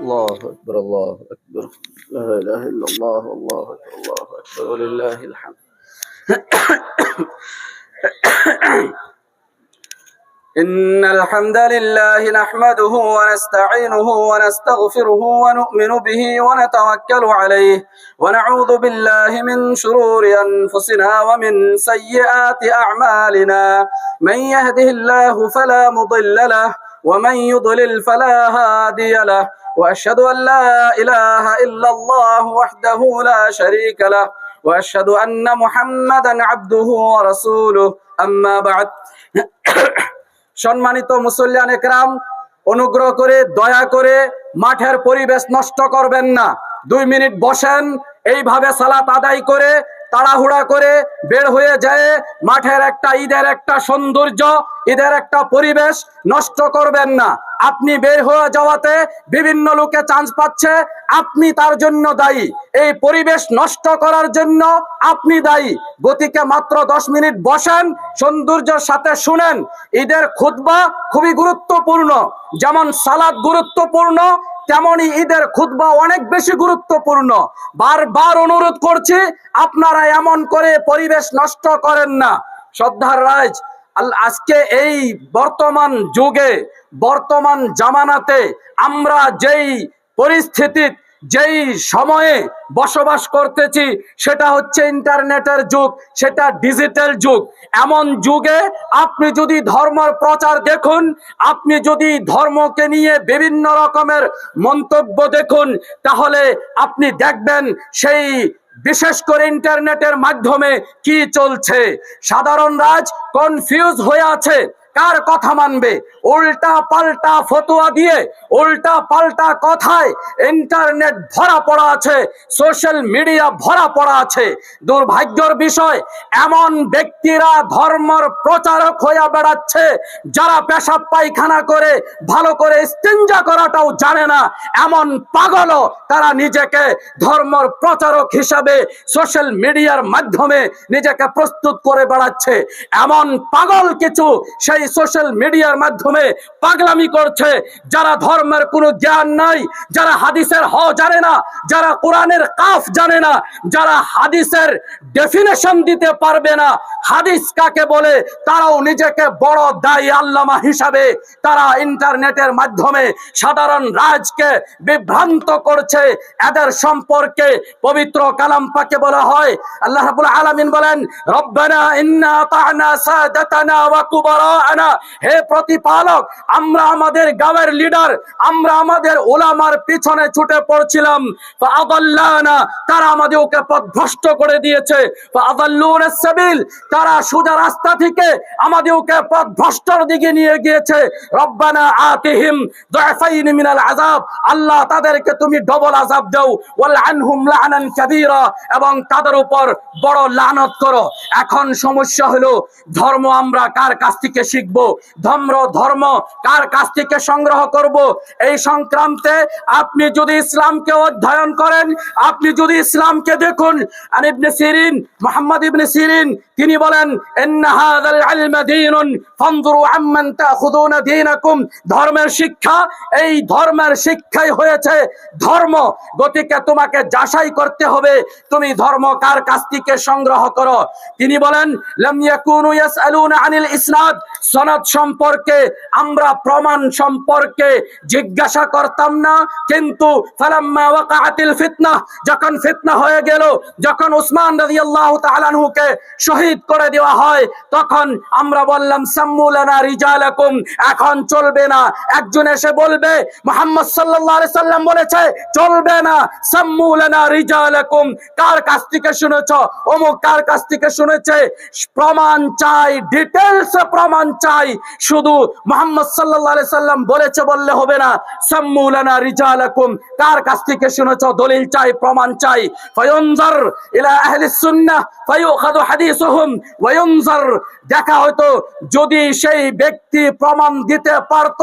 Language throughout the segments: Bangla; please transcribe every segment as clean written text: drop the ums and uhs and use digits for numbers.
الله أكبر الله أكبر لا إله إلا الله الله أكبر الله أكبر ولله الحمد إن الحمد لله نحمده ونستعينه ونستغفره ونؤمن به ونتوكل عليه ونعوذ بالله من شرور أنفسنا ومن سيئات أعمالنا من يهده الله فلا مضل له ومن يضلل فلا هادي له وأشهد أن لا إله إلا الله وحده لا شريك له وأشهد أن محمدا عبده ورسوله أما بعد সম্মানিত মুসল্লিয়ান একরাম, অনুগ্রহ করে দয়া করে মাঠের পরিবেশ নষ্ট করবেন না। 2 মিনিট বসেন, এইভাবে সালাত আদায় করে তাড়াহুড়া করে বের হয়ে যায় মাঠের একটা ঈদের একটা সৌন্দর্য, ঈদের একটা পরিবেশ নষ্ট করবেন না। আপনি বের হয়ে যাওয়াতে বিভিন্ন লোকে চান্স পাচ্ছে, আপনি তার জন্য দায়ী। এই পরিবেশ নষ্ট করার জন্য আপনি দায়ী। গতিকে মাত্র 10 মিনিট বসেন, সৌন্দর্যের সাথে শুনেন। ঈদের খুতবা খুবই গুরুত্বপূর্ণ, যেমন সালাত গুরুত্বপূর্ণ তেমনি ঈদের খুতবা অনেক বেশি গুরুত্বপূর্ণ। বারবার অনুরোধ করছি, আপনারা এমন করে পরিবেশ নষ্ট করেন না। শ্রদ্ধার রাজ, আজকে এই বর্তমান যুগে, বর্তমান জামানাতে আমরা যেই পরিস্থিতি, যেই সময়ে বসবাস করতেছি সেটা হচ্ছে ইন্টারনেটের যুগ, সেটা ডিজিটাল যুগ। এমন যুগে আপনি যদি ধর্মের প্রচার দেখুন, আপনি যদি ধর্মকে নিয়ে বিভিন্ন রকমের মন্তব্য দেখুন, তাহলে আপনি দেখবেন সেই বিশেষ করে ইন্টারনেটের মাধ্যমে কি চলছে। সাধারণ রাজ কনফিউজ হয়ে আছে, কার কথা মানবে। উল্টা পাল্টা ফতোয়া দিয়ে, উল্টা পাল্টা কথায় ইন্টারনেট ভরা পড়া আছে, সোশ্যাল মিডিয়া ভরা পড়া আছে। দুর্ভাগ্যের বিষয়, এমন ব্যক্তিরা ধর্মের প্রচারক হয়ে বেড়াচ্ছে যারা পেশাব পায়খানা করে ভালো করে ইস্তিনজা করাটাও জানে না। এমন পাগলও তারা নিজেকে ধর্মের প্রচারক হিসাবে সোশ্যাল মিডিয়ার মাধ্যমে নিজেকে প্রস্তুত করে বেড়াচ্ছে। এমন পাগল কিছু সেই সোশ্যাল মিডিয়ার মাধ্যমে পাগলামি করছে, যারা ধর্মের কোনো জ্ঞান নাই, যারা হাদিসের হ জানে না, যারা কোরআনের কাফ জানে না, যারা হাদিসের ডেফিনেশন দিতে পারবে না, হাদিস কাকে বলে, তারাও নিজেকে বড় দায়ী আল্লামা হিসাবে তারা ইন্টারনেটের মাধ্যমে সাধারণ রাজকে বিভ্রান্ত করছে। এদের সম্পর্কে পবিত্র কালাম পাকে বলা হয়, আল্লাহ রাব্বুল আলামিন বলেন, রব্বানা ইন্না আতা'না সাদাতানা ওয়া কুবারা'না, হে প্রতিপালক, আমরা আমাদের গাঁয়ের লিডার, আমরা আমাদের উলামার পিছনে ছুটে পড়ছিলাম, ফাআদাল্লানা, তারা আমাদেরকে পথভ্রষ্ট করে দিয়েছে, ফাআদাল্লুনাস সাবিল, তারা সোজা রাস্তা থেকে আমাদেরকে পথভ্রষ্টর দিকে নিয়ে গিয়েছে। রব্বানা আতিহিম দু'ফাইন মিনাল আযাব, আল্লাহ তাদেরকে তুমি ডবল আযাব দাও, ওয়াল আনহুম লা'নান কাবীরা, এবং তাদের উপর বড় লানত করো। এখন সমস্যা হলো, ধর্ম আমরা কার কাছ থেকে শিখবো, ধর্ম কার কাছ থেকে সংগ্রহ করব? এই সংক্রান্তে আপনি যদি ইসলামকে অধ্যয়ন করেন, আপনি যদি ইসলামকে দেখুন, আন ইবনে সিরিন, মুহাম্মদ ইবনে সিরিন, তিনি বলেন, ইন্না হাযাল ইলমা দীনুন ফানজুরু আম্মান তাখুযুনা দীনাকুম, ধর্মের শিক্ষা, এই ধর্মের শিক্ষাই হয়েছে ধর্ম। গতিকে তোমাকে যাচাই করতে হবে তুমি ধর্ম কার কাছ থেকে সংগ্রহ করো। তিনি বলেন, লাম ইয়াকুনু ইয়াসআলুনা আনিল ইসনাদ, সনদ সম্পর্কে আমরা প্রমাণ সম্পর্কে জিজ্ঞাসা করতাম না, কিন্তু ফালাম্মা ওয়াকাআতিল ফিতনাহ, যখন ফিতনা হয়ে গেল, যখন উসমান রাদিয়াল্লাহু তাআলা আনহুকে শহীদ করে দেওয়া হয়, তখন আমরা বললাম সাম্মু লানা রিজালাকুম, এখন চলবে না একজন এসে বলবে মুহাম্মদ সাল্লাল্লাহু আলাইহি সাল্লাম বলেছে, চলবে না, সাম্মু লানা রিজালাকুম, কার কাছ থেকে শুনেছো, অমুক কার কাছ থেকে শুনেছে। প্রমাণ চাই, ডিটেইলস প্রমাণ চাই, শুধু মুহাম্মদ সাল্লাল্লাহু আলাইহি সাল্লাম বলেছে বললে হবে না। সাম্মু লানা রিজালাকুম, কার কাছ থেকে শুনেছো, দলিল চাই, প্রমাণ চাই। ফায়ুনজার ইলা আহলি সুন্নাহ ফায়ুখাযু হাদিসুহুম লাহুম ওয়া ইউনজার, দেখা হতো যদি সেই ব্যক্তি প্রমাণ দিতে পারত,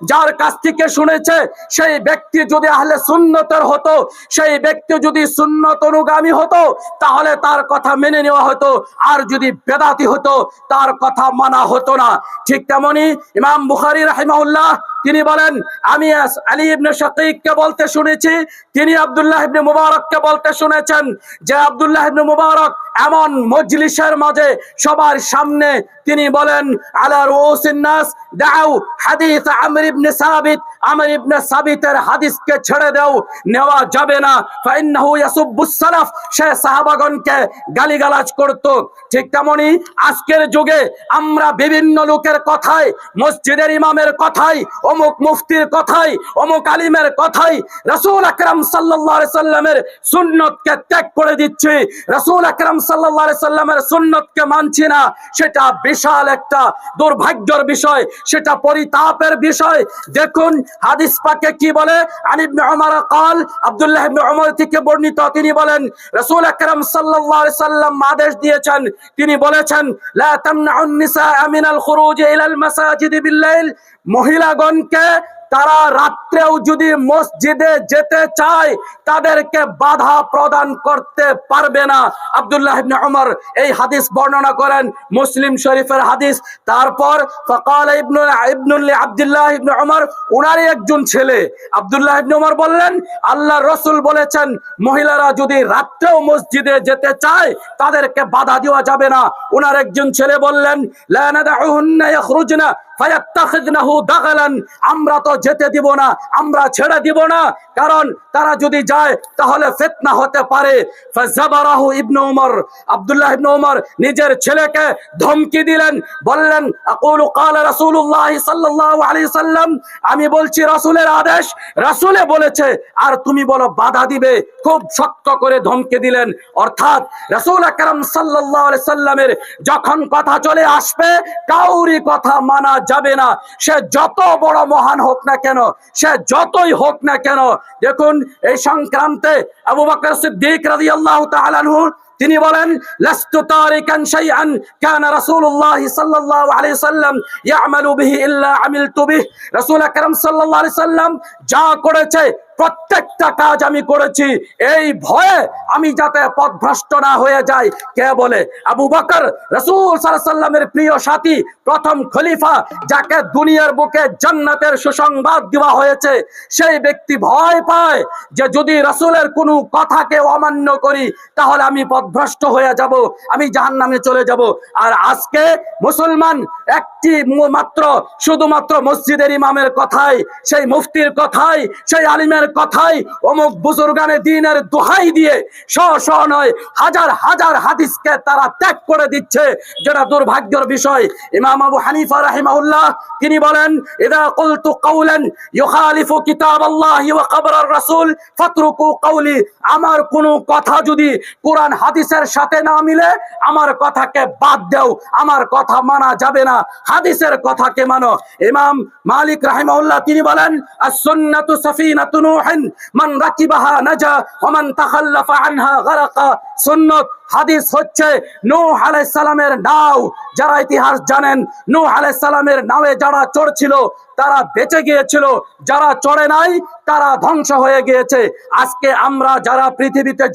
যার কাছ থেকে শুনেছে সেই ব্যক্তি যদি আহলে সুন্নতের হতো, সেই ব্যক্তি যদি সুন্নত অনুগামী হতো, তাহলে তার কথা মেনে নেওয়া হতো, আর যদি বেদাতি হতো তার কথা মানা হতো না। ঠিক তেমনি ইমাম বুখারী রাহিমাহুল্লাহ তিনি বলেন, আমি আলী ইবনে শাকীককে বলতে শুনেছি, তিনি আব্দুল্লাহ ইবনে মুবারককে বলতে শুনেছেন যে আব্দুল্লাহ ইবনে মুবারক এমন মজলিসের মাঝে সবার সামনে তিনি বলেন, আলা রুউসিন নাস দাউ হাদিস আমর ইবনে সাবিত, আমর ইবনে সাবিতের হাদিসকে ছেড়ে দাও, নেওয়া যাবে না, ফাইন্নাহু ইয়াসুব্বুস সালাফ, সে সাহাবাগণকে গালিগালাজ করত। ঠিক তেমনি আজকের যুগে আমরা বিভিন্ন লোকের কথায়, মসজিদের ইমামের কথায়, অমুক মুফতির কথায়, অমুক আলিমের কথায় রাসূল আকরাম সাল্লাল্লাহু আলাইহি সাল্লামের সুন্নতকে ত্যাগ করে দিচ্ছি, রাসূল আকরাম সাল্লাল্লাহু আলাইহি সাল্লামের সুন্নতকে মানছি না। সেটা বিশাল একটা দুর্ভাগ্যের বিষয়, সেটা পরিতাপের বিষয়। দেখুন হাদিস পাকে কি বলে, আন ইবনে উমর قال, আব্দুল্লাহ ইবনে উমর থেকে বর্ণিত, তিনি বলেন রাসূল আকরাম সাল্লাল্লাহু আলাইহি সাল্লাম আদেশ দিয়েছেন, তিনি বলেছেন, লা তামনাউন নিসা মিনাল খুরুজ ইলাল মাসাজিদ বিল-লাইল, মহিলাগণকে তারা রাত্রেও যদি মসজিদে যেতে চায় তাদেরকে বাধা প্রদান করতে পারবে না। আব্দুল্লাহ ইবনে উমর এই হাদিস বর্ণনা করেন, মুসলিম শরীফের হাদিস। তারপর ফাকাল ইবনুল আব্দুল্লাহ ইবনে উমর, উনারই একজন ছেলে আব্দুল্লাহ ইবনে উমর বললেন, আল্লাহর রাসূল বলেছেন মহিলারা যদি রাত্রেও মসজিদে যেতে চায় তাদেরকে বাধা দেওয়া যাবে না। উনার একজন ছেলে বললেন, লা নাদউহুন্না ইয়াখরুজনা ফায়াত্তাখিযনাহু দাগালান, আমরা তো যেতে দিব না, আমরা ছেড়ে দিব না, কারণ তারা যদি যায় তাহলে ফিতনা হতে পারে। ফাযাবারাহু ইবনে উমর, আব্দুল্লাহ ইবনে উমর নিজের ছেলেকে ধমকি দিলেন, বললেন, আকুলু ক্বালা রাসূলুল্লাহ সাল্লাল্লাহু আলাইহি সাল্লাম, আমি বলছি রাসূলের আদেশ, রাসূলে বলেছে, আর তুমি বলো বাধা দিবে। খুব শক্ত করে ধমকি দিলেন। অর্থাৎ রাসূল আকরাম সাল্লাল্লাহু আলাইহি সাল্লামের যখন কথা চলে আসবে কাউরি কথা মানা যাবে না, সে যত বড় মহান হোক না কেন, সে যতই হোক না কেন। দেখুন এই সংক্রান্তে আবু বকর সিদ্দিক রাদিয়াল্লাহু তাআলা আনহু তিনি বলেন, লাস্তু তারিকান শাইআন কানা রাসূলুল্লাহ সাল্লাল্লাহু আলাইহি সাল্লাম ইয়ামালু বিহি ইল্লা আমিলতু বিহি, রাসূল আকরাম সাল্লাল্লাহু আলাইহি সাল্লাম যা করেছে প্রত্যেকটা কাজ আমি করেছি, এই ভয়ে আমি যাতে পথভ্রষ্ট না হয়ে যাই। কে বলে? আবু বকর, রাসূল সাল্লাল্লাহু আলাইহি সাল্লামের প্রিয় সাথী, প্রথম খলিফা, যাকে দুনিয়ার বুকে জান্নাতের সুসংবাদ দেওয়া হয়েছে, সেই ব্যক্তি ভয় পায় যে যদি রাসূলের কোনো কথাকে অমান্য করি তাহলে আমি পথভ্রষ্ট হয়ে যাব, আমি জাহান্নামে চলে যাব। আর আজকে মুসলমান একটি মাত্র শুধুমাত্র মসজিদের ইমামের কথাই, সেই মুফতির কথাই, সেই আলিমের কথাই, অমুক বুজুর্গানে দ্বীনের দোহাই দিয়ে শ নয় হাজার হাজার হাদিসকে তারা ত্যাগ করে দিচ্ছে, যেটা দুর্ভাগ্যের বিষয়। ইমাম আবু হানিফা রাহিমাহুল্লাহ তিনি বলেন, ইযা কুলতু কাওলান ইউখালিফু কিতাবাল্লাহি ওয়া কবরার রাসূল ফাতরুকু কাওলি, আমার কোন কথা যদি কোরআন হাদিসের সাথে না মিলে আমার কথাকে বাদ দাও, আমার কথা মানা যাবে না, হাদিসের কথাকে মানো। ইমাম মালিক রাহিমাহুল্লাহ তিনি বলেন, আস-সুন্নাতু সাফিনাতু নূহিন মান রাকিবাহা নাজা ওয়া মান তাখাল্লাফা আনহা গারাকা, সুন্নাত হাদিস হচ্ছে নূহ আলাইহিস সালামের নাও। যারা ইতিহাস জানেন, নূহ আলাইহিস সালামের নাওয়ে যারা চড়ছিল তারা বেঁচে গিয়েছিল, যারা চড়ে নাই তারা ধ্বংস হয়ে গিয়েছে। আজকে আমরা যারা পৃথিবীতে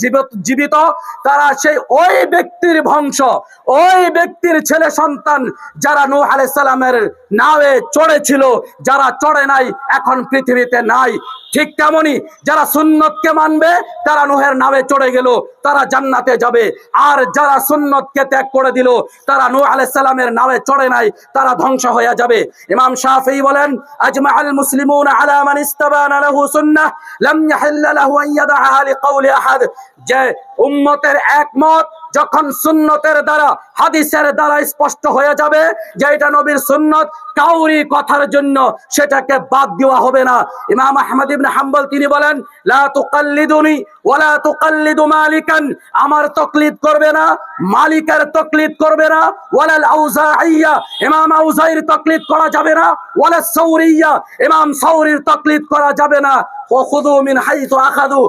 জীবিত তারা সেই ওই ব্যক্তির বংশ, ওই ব্যক্তির ছেলে সন্তান যারা নূহ আলাইহিস সালামের নাওয়ে চড়েছিল, যারা চড়ে নাই এখন পৃথিবীতে নাই। ঠিক তেমনি যারা সুন্নতকে মানবে তারা নূহের নাওয়ে চড়ে গেল, তারা জান্নাতে যাবে। আর যারা সুন্নতকে ত্যাগ করে দিল, তারা নূহ আলাইহিস সালামের নাওয়ে চড়ে নাই, তারা ধ্বংস হয়ে যাবে। ইমাম শাফিঈ বলেন, আজমাআল মুসলিমুনা আলা মান ইস্তাবানা লাহু সুন্নাহ লাম ইয়াহিল্লা লাহু আন ইয়াদআহা লিকাউলি আহাদ, যে উম্মতের একমত যখন সুন্নতের দ্বারা, হাদিসের দ্বারা স্পষ্ট হয়ে যাবে যে এটা নবীর সুন্নত, কাউরি কথার জন্য সেটাকে বাদ দেওয়া হবে না। ইমাম আহমদ ইবনে হাম্বল তিনি বলেন, লা তুকাল্লিদুনি ওয়ালা তুকাল্লিদু মালিকান, আমার তাকলিদ করবে না, মালিকের তাকলিদ করবে না, ওয়ালাল আউজাঈয়া, ইমাম আউজাঈর তাকলিদ করা যাবে না, ওয়ালাস সাওরিয়া, ইমাম সাওরির তাকলিদ করা যাবে না। ওয়াখুযু মিন হাইথু আখাযু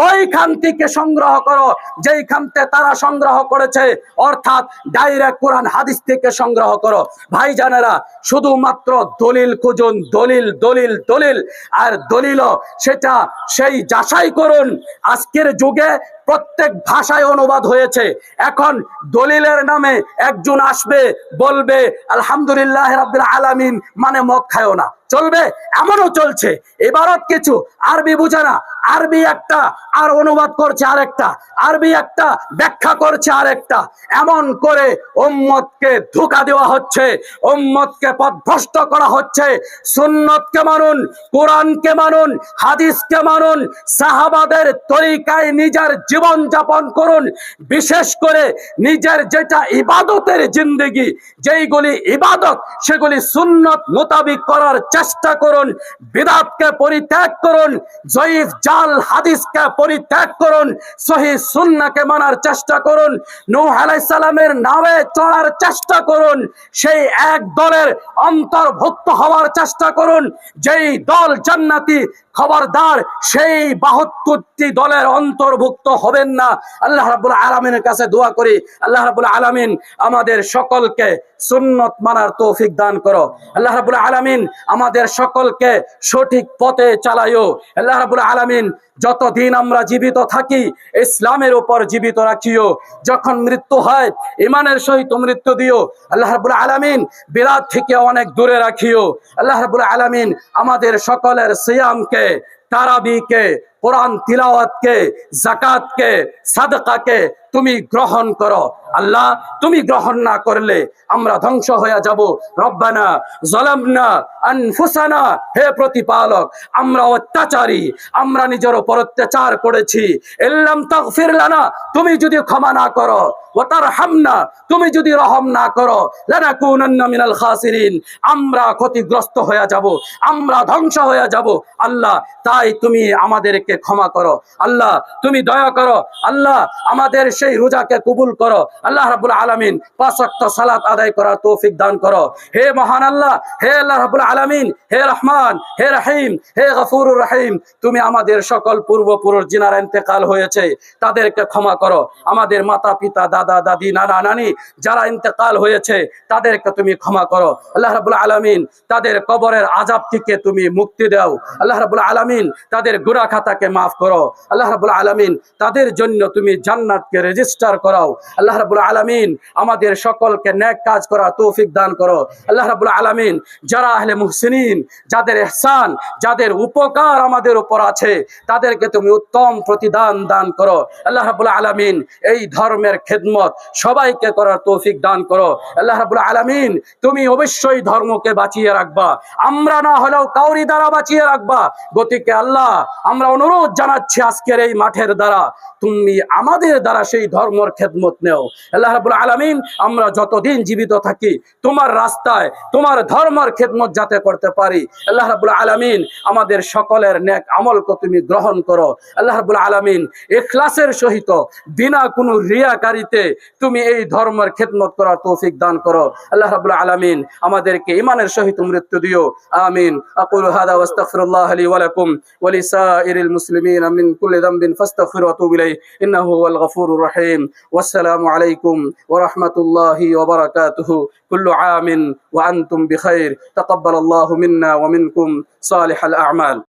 ওইখান থেকে সংগ্রহ করো যেইখান থেকে তারা সংগ্রহ করেছে, অর্থাৎ ডাইরেক্ট কোরআন হাদিস থেকে সংগ্রহ করো। ভাইজানেরা, শুধুমাত্র দলিল খুঁজুন, দলিল দলিল দলিল আর দলিল, সেটা সেই যাচাই করুন। আজকের যুগে প্রত্যেক ভাষায় অনুবাদ হয়েছে। এখন দলিলের নামে একজন আসবে বলবে আলহামদুলিল্লাহ রাব্বিল আলামিন মানে মদ খায়ও না, চলবে? এমনও চলছে। এবারত কিছু আরবি বুঝে না, আরবি একটা আর অনুবাদ করছে আরেকটা, আরবি একটা ব্যাখ্যা করছে আরেকটা। এমন করে উম্মতকে ধোঁকা দেওয়া হচ্ছে, উম্মতকে পথভ্রষ্ট করা হচ্ছে। সুন্নতকে মানুন, কোরআনকে মানুন, হাদিসকে মানুন, সাহাবাদের তরিকায় নিজের জীবন যাপন করুন। বিশেষ করে নিজের যেটা ইবাদতের জিন্দেগি, যেইগুলি ইবাদত সেগুলি সুন্নত মোতাবিক করার চেষ্টা করুন। বিদআতকে পরিত্যাগ করুন, জয়ীফ জাল হাদিসকে পরিত্যাগ করুন, সহিহ সুন্নাহকে মানার চেষ্টা করুন। নূহ আলাইহিস সালামের নামে চলার চেষ্টা করুন। সেই এক দলের অন্তর্ভুক্ত হওয়ার চেষ্টা করুন যেই দল জান্নাতি। খবরদার সেই 72টি দলের অন্তর্ভুক্ত হবেন না। আল্লাহ রাব্বুল আলামিনের কাছে দোয়া করি, আল্লাহ রাব্বুল আলামিন আমাদের সকলকে সুন্নত মানার তৌফিক দান করো। আল্লাহ রাব্বুল আলামিন আমাদের সকলকে সঠিক পথে চালায়ো। আল্লাহ রাব্বুল আলামিন যতদিন আমরা জীবিত থাকি ইসলামের উপর জীবিত রাখিও। যখন মৃত্যু হয় ঈমানের সহিত মৃত্যু দিও। আল্লাহ রাব্বুল আলামিন বিরাত থেকে অনেক দূরে রাখিও। আল্লাহ রাব্বুল আলামিন আমাদের সকলের সিয়ামকে, তারাবিকে, কোরআন তিলাওয়াতকে, যাকাতকে, সাদকাকে তুমি গ্রহণ করো। আল্লাহ, তুমি গ্রহণ না করলে আমরা ধ্বংস হয়ে যাব। রব্বানা যালামনা আনফুসানা, হে প্রতিপালক আমরা অত্যাচারী, আমরা নিজের উপর অত্যাচার করেছি। ইল্লাম তাগফির লানা, তুমি যদি ক্ষমা না করো, ওয়া তারহামনা, তুমি যদি রহম না করো, লানাকুনান্না মিনাল খাসিরিন, আমরা ক্ষতিগ্রস্ত হয়ে যাব, আমরা ধ্বংস হয়ে যাব। আল্লাহ, তাই তুমি আমাদেরকে ক্ষমা করো। আল্লাহ, তুমি দয়া করো। আল্লাহ, আমাদের সেই রোজাকে কবুল করো। আল্লাহ রাব্বুল আলামিন 5 ওয়াক্ত সালাত আদায় করার তৌফিক দান করো। হে মহান আল্লাহ, হে আল্লাহ রাব্বুল আলামিন, হে রহমান, হে রহিম, হে গফুরুর রহিম, তুমি আমাদের সকল পূর্বপুরুষ যিনারা ইন্তেকাল হয়েছে তাদেরকে ক্ষমা করো। আমাদের মাতা পিতা, দাদা দাদি, নানা নানি যারা ইন্তেকাল হয়েছে তাদেরকে তুমি ক্ষমা করো। আল্লাহ রাব্বুল আলামিন তাদের কবরের আযাব থেকে তুমি মুক্তি দাও। আল্লাহ রাব্বুল আলামিন তাদের গুনাহ খাতাকে মাফ করো। আল্লাহ রাব্বুল আলামিন তাদের জন্য তুমি জান্নাতকে রেজিস্টার করাও। আল্লাহ রাব্বুল আলামিন আমাদের সকলকে নেক কাজ করার তৌফিক দান করো। আল্লাহ রাব্বুল আলামিন যারা আহলে মুহসিনিন, যাদের ইহসান, যাদের উপকার আমাদের উপর আছে, তাদেরকে তুমি উত্তম প্রতিদান দান করো। আল্লাহ রাব্বুল আলামিন এই ধর্মের খেদমত সবাইকে করার তৌফিক দান করো। আল্লাহ রাব্বুল আলামিন তুমি অবশ্যই ধর্মকে বাঁচিয়ে রাখবা, আমরা না হলেও কাউরি দ্বারা বাঁচিয়ে রাখবা। গতিকে আল্লাহ, আমরা অনুরোধ জানাচ্ছি আজকের এই মাঠের দ্বারা তুমি আমাদের দ্বারা সেই ধর্মের খেদমত নেও। আল্লাহ রাব্বুল আলামিন আমরা যতদিন জীবিত থাকি তোমার রাস্তায়, তোমার ধর্মের খেদমত যাতে করতে পারি। আল্লাহ রাব্বুল আলামিন আমাদের সকলের নেক আমলকে তুমি গ্রহণ করো। আল্লাহ রাব্বুল আলামিন ইখলাসের সহিত বিনা কোনো রিয়াকারিতে তুমি এই ধর্মের খেদমত করার তৌফিক দান করো। আল্লাহ রাব্বুল আলামিন আমাদেরকে ঈমানের সহিত মৃত্যু দিও। আমিন। আকুলু হাদা ওয়াস্তাগফিরুল্লাহ লি ওয়া লাকুম ওয়া লিসাইরিল মুসলিমিন মিন কুল্লি যামবিন ফাস্তাগফিরু ওয়া তুবু ইলাইহি ইন্নাহু হুয়াল গফুরুর রহিম। ওয়াসসালামু আলাইকুম ওয়া রাহমাতুল্লাহি ওয়া বারাকাতুহু। কুল্লু আমিন ওয়া আনতুম বিখাইর। তাকাব্বালাল্লাহু মিন্না ওয়া মিনকুম সালিহাল আ'মাল।